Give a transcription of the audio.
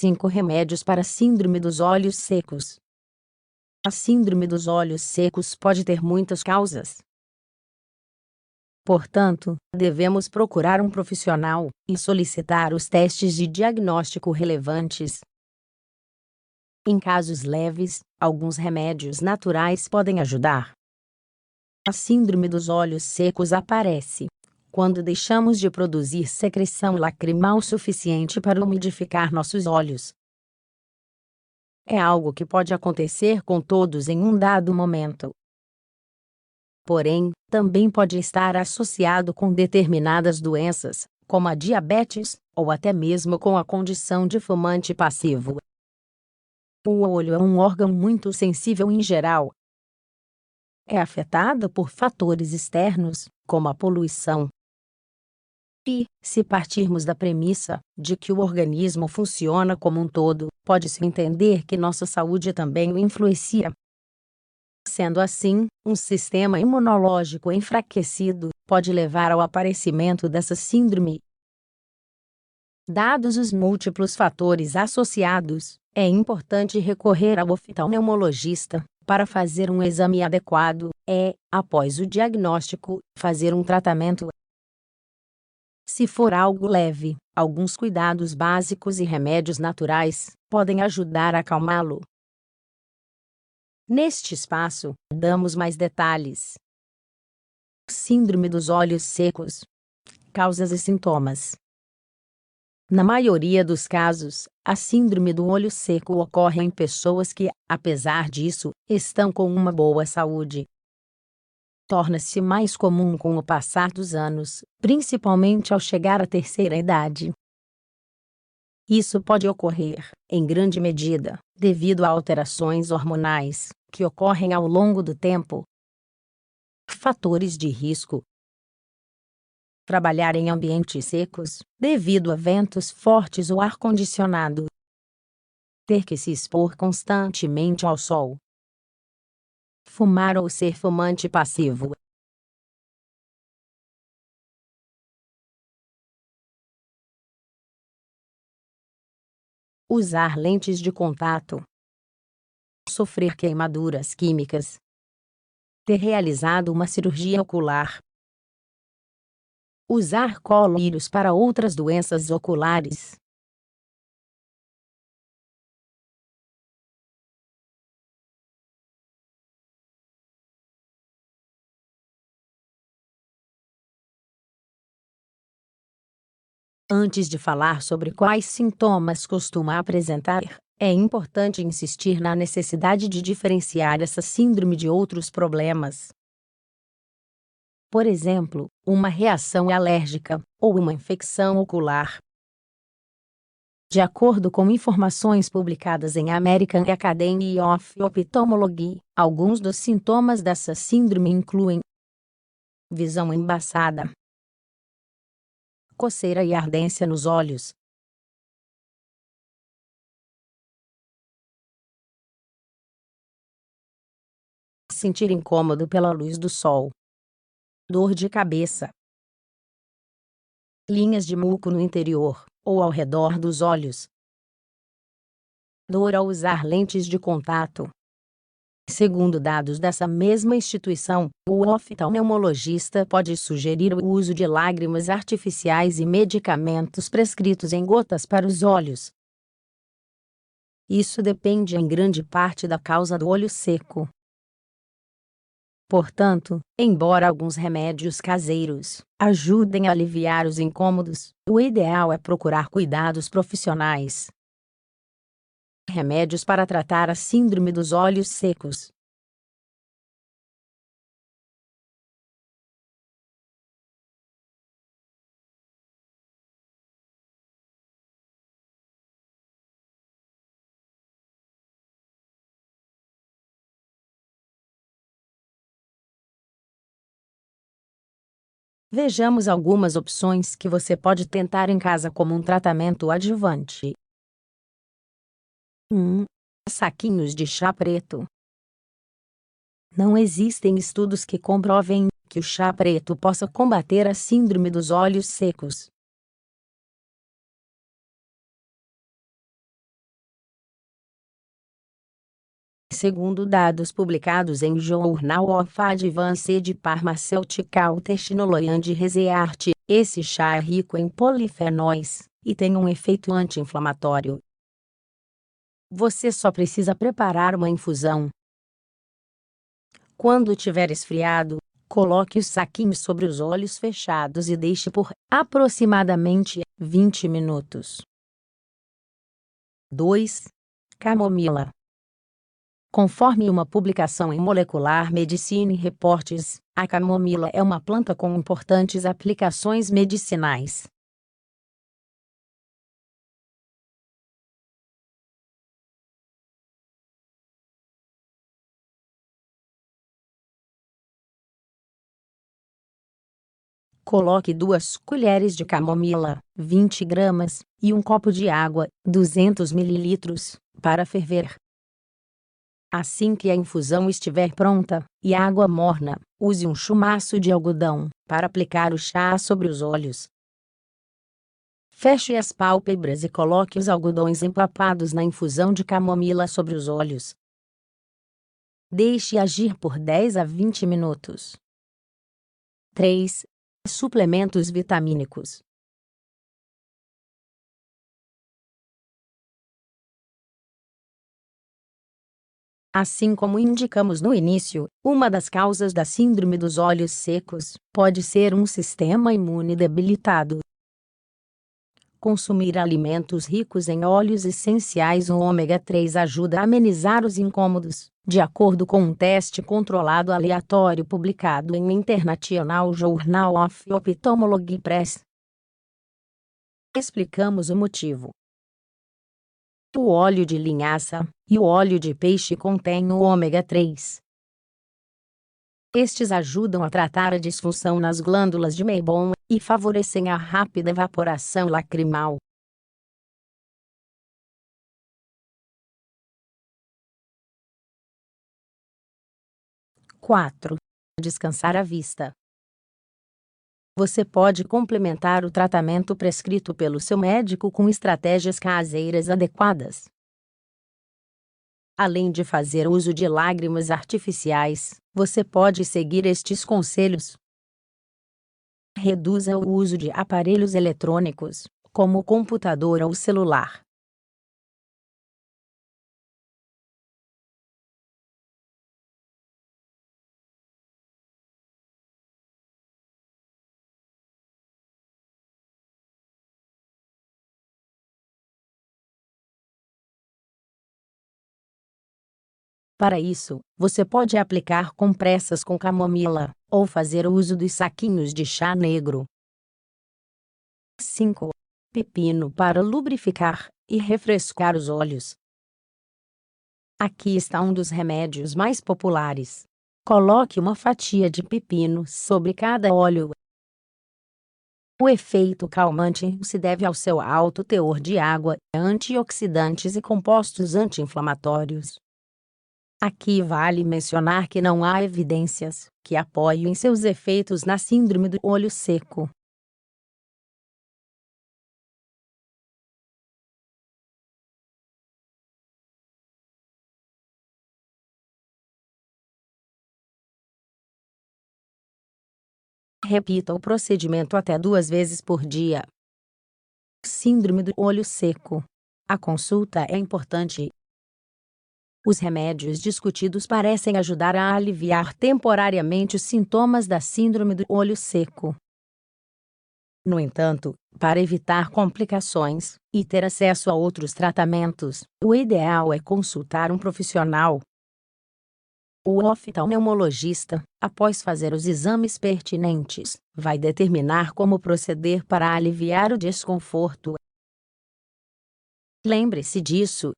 5 remédios para a síndrome dos olhos secos. A síndrome dos olhos secos pode ter muitas causas. Portanto, devemos procurar um profissional e solicitar os testes de diagnóstico relevantes. Em casos leves, alguns remédios naturais podem ajudar. A síndrome dos olhos secos aparece quando deixamos de produzir secreção lacrimal suficiente para umidificar nossos olhos. É algo que pode acontecer com todos em um dado momento. Porém, também pode estar associado com determinadas doenças, como a diabetes, ou até mesmo com a condição de fumante passivo. O olho é um órgão muito sensível em geral. É afetado por fatores externos, como a poluição. E, se partirmos da premissa de que o organismo funciona como um todo, pode-se entender que nossa saúde também o influencia. Sendo assim, um sistema imunológico enfraquecido pode levar ao aparecimento dessa síndrome. Dados os múltiplos fatores associados, é importante recorrer ao oftalmologista para fazer um exame adequado e, após o diagnóstico, fazer um tratamento. Se for algo leve, alguns cuidados básicos e remédios naturais podem ajudar a acalmá-lo. Neste espaço, damos mais detalhes. Síndrome dos olhos secos. Causas e sintomas. Na maioria dos casos, a síndrome do olho seco ocorre em pessoas que, apesar disso, estão com uma boa saúde. Torna-se mais comum com o passar dos anos, principalmente ao chegar à terceira idade. Isso pode ocorrer, em grande medida, devido a alterações hormonais que ocorrem ao longo do tempo. Fatores de risco. Trabalhar em ambientes secos, devido a ventos fortes ou ar-condicionado. Ter que se expor constantemente ao sol. Fumar ou ser fumante passivo. Usar lentes de contato. Sofrer queimaduras químicas. Ter realizado uma cirurgia ocular. Usar colírios para outras doenças oculares. Antes de falar sobre quais sintomas costuma apresentar, é importante insistir na necessidade de diferenciar essa síndrome de outros problemas. Por exemplo, uma reação alérgica ou uma infecção ocular. De acordo com informações publicadas em American Academy of Ophthalmology, alguns dos sintomas dessa síndrome incluem visão embaçada, coceira e ardência nos olhos, sentir incômodo pela luz do sol, dor de cabeça, linhas de muco no interior ou ao redor dos olhos, dor ao usar lentes de contato. Segundo dados dessa mesma instituição, o oftalmologista pode sugerir o uso de lágrimas artificiais e medicamentos prescritos em gotas para os olhos. Isso depende em grande parte da causa do olho seco. Portanto, embora alguns remédios caseiros ajudem a aliviar os incômodos, o ideal é procurar cuidados profissionais. Remédios para tratar a síndrome dos olhos secos. Vejamos algumas opções que você pode tentar em casa como um tratamento adjuvante. 1. Saquinhos de chá preto. Não existem estudos que comprovem que o chá preto possa combater a síndrome dos olhos secos. Segundo dados publicados em Journal of Advanced Pharmaceutical Technology and Research, esse chá é rico em polifenóis e tem um efeito anti-inflamatório. Você só precisa preparar uma infusão. Quando tiver esfriado, coloque os saquinhos sobre os olhos fechados e deixe por aproximadamente 20 minutos. 2. Camomila. Conforme uma publicação em Molecular Medicine Reports, a camomila é uma planta com importantes aplicações medicinais. Coloque 2 colheres de camomila, 20 gramas, e um copo de água, 200 ml, para ferver. Assim que a infusão estiver pronta, e a água morna, use um chumaço de algodão para aplicar o chá sobre os olhos. Feche as pálpebras e coloque os algodões empapados na infusão de camomila sobre os olhos. Deixe agir por 10 a 20 minutos. 3. Suplementos vitamínicos. Assim como indicamos no início, uma das causas da síndrome dos olhos secos pode ser um sistema imune debilitado. Consumir alimentos ricos em óleos essenciais ômega 3 ajuda a amenizar os incômodos, de acordo com um teste controlado aleatório publicado em International Journal of Ophthalmology Press. Explicamos o motivo. O óleo de linhaça e o óleo de peixe contêm o ômega 3. Estes ajudam a tratar a disfunção nas glândulas de Meibomian e favorecem a rápida evaporação lacrimal. (4) Descansar a vista. Você pode complementar o tratamento prescrito pelo seu médico com estratégias caseiras adequadas. Além de fazer uso de lágrimas artificiais, você pode seguir estes conselhos. Reduza o uso de aparelhos eletrônicos, como o computador ou celular. Para isso, você pode aplicar compressas com camomila, ou fazer uso dos saquinhos de chá negro. 5. Pepino para lubrificar e refrescar os olhos. Aqui está um dos remédios mais populares. Coloque uma fatia de pepino sobre cada olho. O efeito calmante se deve ao seu alto teor de água, antioxidantes e compostos anti-inflamatórios. Aqui vale mencionar que não há evidências que apoiem seus efeitos na síndrome do olho seco. Repita o procedimento até 2 vezes por dia. Síndrome do olho seco. A consulta é importante. Os remédios discutidos parecem ajudar a aliviar temporariamente os sintomas da síndrome do olho seco. No entanto, para evitar complicações e ter acesso a outros tratamentos, o ideal é consultar um profissional. O oftalmologista, após fazer os exames pertinentes, vai determinar como proceder para aliviar o desconforto. Lembre-se disso,